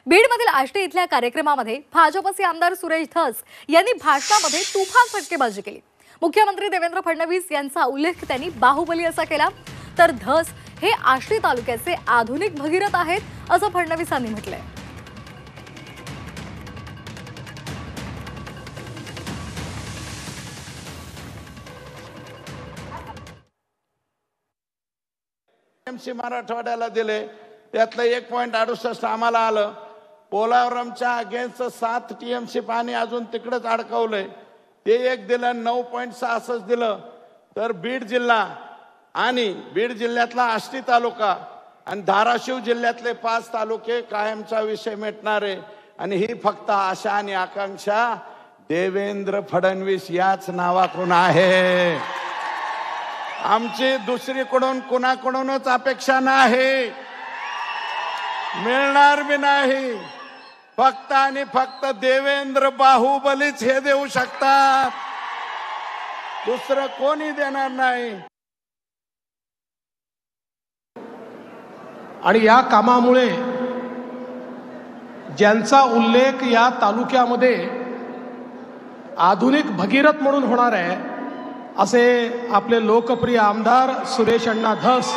बीडमधील आष्टी इथल्या कार्यक्रमामध्ये भाजपचे आमदार सुरेश धस यांनी भाषणामध्ये तुफान फटकेबाजी केली। मुख्यमंत्री देवेंद्र फडणवीस यांचा उल्लेख त्यांनी बाहुबली असा केला। तर धस हे आष्टी तालुक्याचे आधुनिक भगीरथ आहेत असं फडणवीसांनी म्हटलंय। टीएमसी मराठवाड्याला दिले, त्यातलं 1.68 आम्हाला आलं। पोलावरमच्या अगेन्स्ट 7 टीएमसी पाणी अजून तिकडेच अडकवलंय, ते एक दिलं। 9.66 दिलं। तर बीड जिल्हा आणि बीड जिल्ह्यातला आष्टी तालुका आणि धाराशिव जिल्ह्यातले 5 तालुके कायमचा विषय मिटणारे। आणि ही फक्त आशा आणि आकांक्षा देवेंद्र फडणवीस याच नावातून आहे। आमची दुसरीकडून कुणाकडूनच अपेक्षा नाही, मिळणार भी नाही। फक्त आणि फक्त देवेंद्र बाहुबलीच हे देऊ शकतात, दुसरं कोणी देणार नाही। आणि या कामामुळे ज्यांचा उल्लेख या तालुक्यामध्ये आधुनिक भगीरथ म्हणून होणार आहे असे आपले लोकप्रिय आमदार सुरेश अण्णा धस